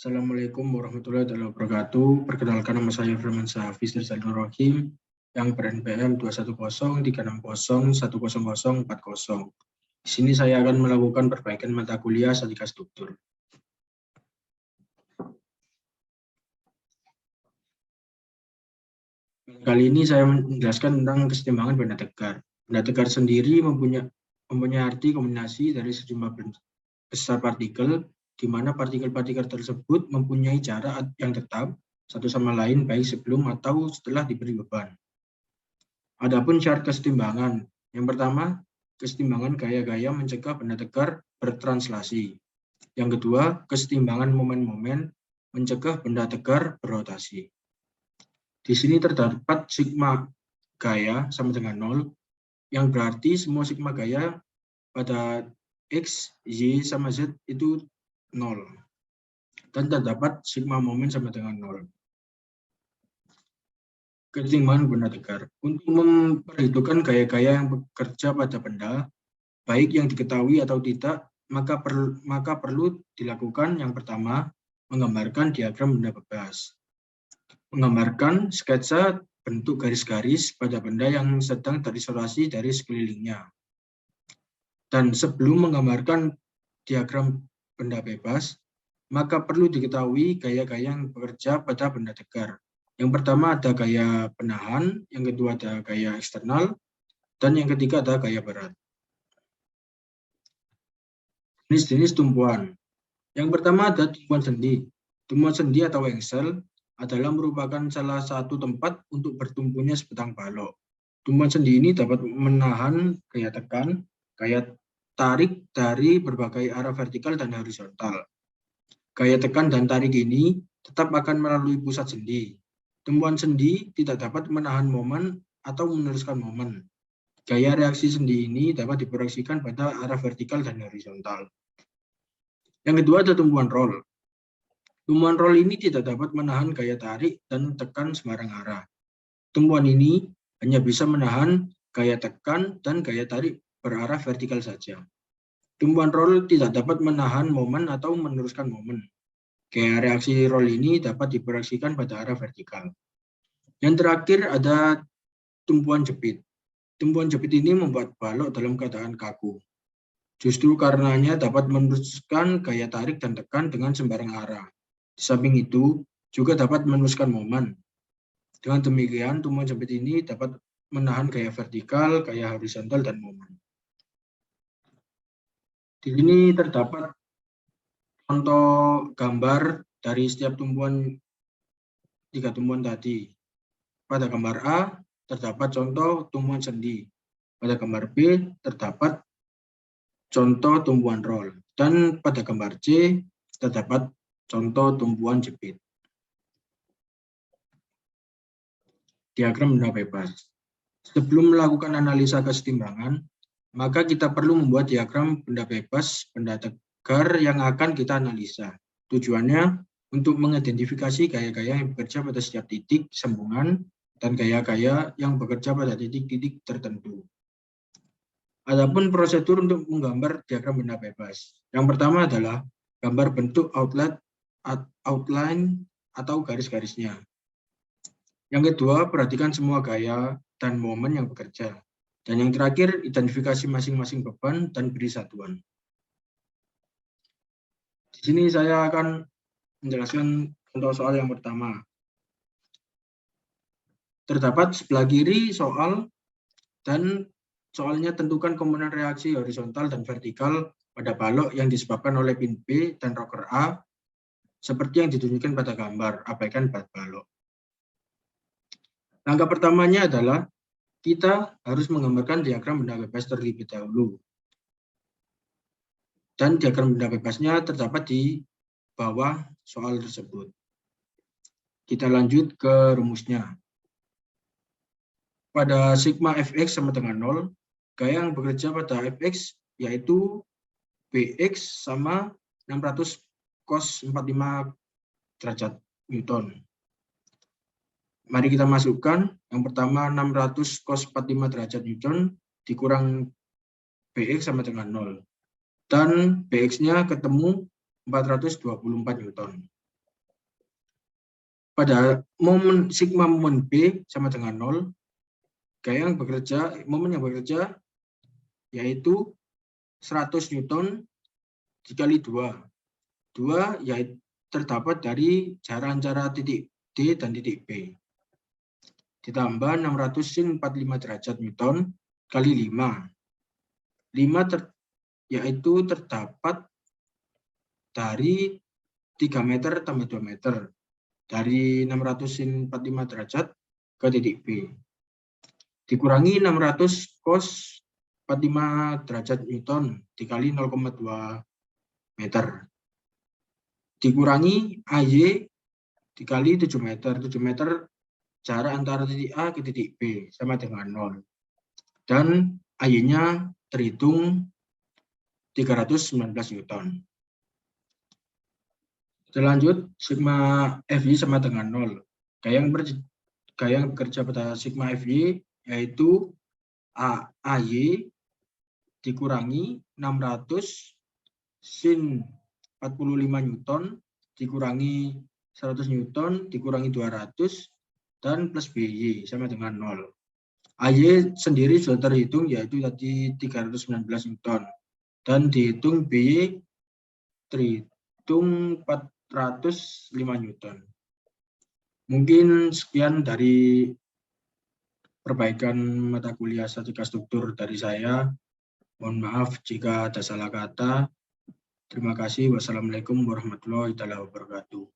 Assalamualaikum warahmatullahi wabarakatuh. Perkenalkan, nama saya Firman Hafiz Rizalur Rahim yang ber-NPM 21036010040. Di sini saya akan melakukan perbaikan mata kuliah statika struktur. Kali ini saya menjelaskan tentang kesetimbangan benda tegar. Benda tegar sendiri mempunyai arti kombinasi dari sejumlah besar partikel, di mana partikel-partikel tersebut mempunyai jarak yang tetap satu sama lain baik sebelum atau setelah diberi beban. Adapun syarat kesetimbangan, yang pertama, kesetimbangan gaya-gaya mencegah benda tegar bertranslasi. Yang kedua, kesetimbangan momen-momen mencegah benda tegar berrotasi. Di sini terdapat sigma gaya sama dengan 0, yang berarti semua sigma gaya pada X, Y, sama Z itu 0. Dan terdapat sigma momen sama dengan 0. Kesetimbangan benda tegar. Untuk memperhitungkan gaya-gaya yang bekerja pada benda, baik yang diketahui atau tidak, maka perlu dilakukan yang pertama, menggambarkan diagram benda bebas. Menggambarkan sketsa bentuk garis-garis pada benda yang sedang terisolasi dari sekelilingnya. Dan sebelum menggambarkan diagram benda bebas, maka perlu diketahui gaya-gaya yang bekerja pada benda tegar. Yang pertama ada gaya penahan, yang kedua ada gaya eksternal, dan yang ketiga ada gaya berat. Jenis-jenis tumpuan. Yang pertama ada tumpuan sendi. Tumpuan sendi atau engsel adalah merupakan salah satu tempat untuk bertumpunya sebatang balok. Tumpuan sendi ini dapat menahan gaya tekan, gaya tarik dari berbagai arah vertikal dan horizontal. Gaya tekan dan tarik ini tetap akan melalui pusat sendi. Tumpuan sendi tidak dapat menahan momen atau meneruskan momen. Gaya reaksi sendi ini dapat diproyeksikan pada arah vertikal dan horizontal. Yang kedua ada tumpuan roll. Tumpuan roll ini tidak dapat menahan gaya tarik dan tekan sembarang arah. Tumpuan ini hanya bisa menahan gaya tekan dan gaya tarik berarah vertikal saja. Tumpuan roll tidak dapat menahan momen atau meneruskan momen. Gaya reaksi roll ini dapat diproyeksikan pada arah vertikal. Yang terakhir ada tumpuan jepit. Tumpuan jepit ini membuat balok dalam keadaan kaku. Justru karenanya dapat meneruskan gaya tarik dan tekan dengan sembarang arah. Di samping itu, juga dapat meneruskan momen. Dengan demikian, tumpuan jepit ini dapat menahan gaya vertikal, gaya horizontal, dan momen. Di sini terdapat contoh gambar dari setiap tiga tumpuan tadi. Pada gambar A terdapat contoh tumpuan sendi. Pada gambar B terdapat contoh tumpuan roll. Dan pada gambar C terdapat contoh tumpuan jepit. Diagram benda bebas. Sebelum melakukan analisa kesetimbangan, maka kita perlu membuat diagram benda bebas, benda tegar yang akan kita analisa. Tujuannya untuk mengidentifikasi gaya-gaya yang bekerja pada setiap titik sambungan dan gaya-gaya yang bekerja pada titik-titik tertentu. Adapun prosedur untuk menggambar diagram benda bebas. Yang pertama adalah gambar bentuk outline atau garis-garisnya. Yang kedua, perhatikan semua gaya dan momen yang bekerja. Dan yang terakhir, identifikasi masing-masing beban dan beri satuan. Di sini saya akan menjelaskan contoh soal yang pertama. Terdapat sebelah kiri soal, dan soalnya tentukan komponen reaksi horizontal dan vertikal pada balok yang disebabkan oleh pin B dan rocker A, seperti yang ditunjukkan pada gambar, abaikan balok. Langkah pertamanya adalah kita harus menggambarkan diagram benda bebas terlebih dahulu. Dan diagram benda bebasnya terdapat di bawah soal tersebut. Kita lanjut ke rumusnya. Pada sigma fx sama dengan 0, gaya yang bekerja pada fx yaitu bx sama 600 cos 45 derajat Newton. Mari kita masukkan. Yang pertama 600 cos 45 derajat Newton dikurang bx sama dengan 0. Dan bx-nya ketemu 424 Newton. pada momen sigma momen B sama dengan 0, momen yang bekerja yaitu 100 Newton dikali 2. 2 yaitu terdapat dari jarak antara titik D dan titik B. Ditambah 600 sin 45 derajat Newton kali 5. 5 yaitu terdapat dari 3 meter tambah 2 meter. Dari 600 sin 45 derajat ke titik B. Dikurangi 600 cos 45 derajat Newton dikali 0,2 meter. Dikurangi AY dikali 7 meter. 7 meter jarak antara titik A ke titik B sama dengan 0. Dan AY-nya terhitung 319 Newton. Selanjut, sigma FY sama dengan 0. Gaya yang bekerja pada sigma FY yaitu AY dikurangi 600 sin 45 Newton dikurangi 100 Newton dikurangi 200 dan plus BY sama dengan 0. AY sendiri sudah terhitung yaitu tadi 319 Newton dan dihitung BY terhitung 405 Newton. Mungkin sekian dari perbaikan mata kuliah statika struktur dari saya. Mohon maaf jika ada salah kata. Terima kasih. Wassalamualaikum warahmatullahi wabarakatuh.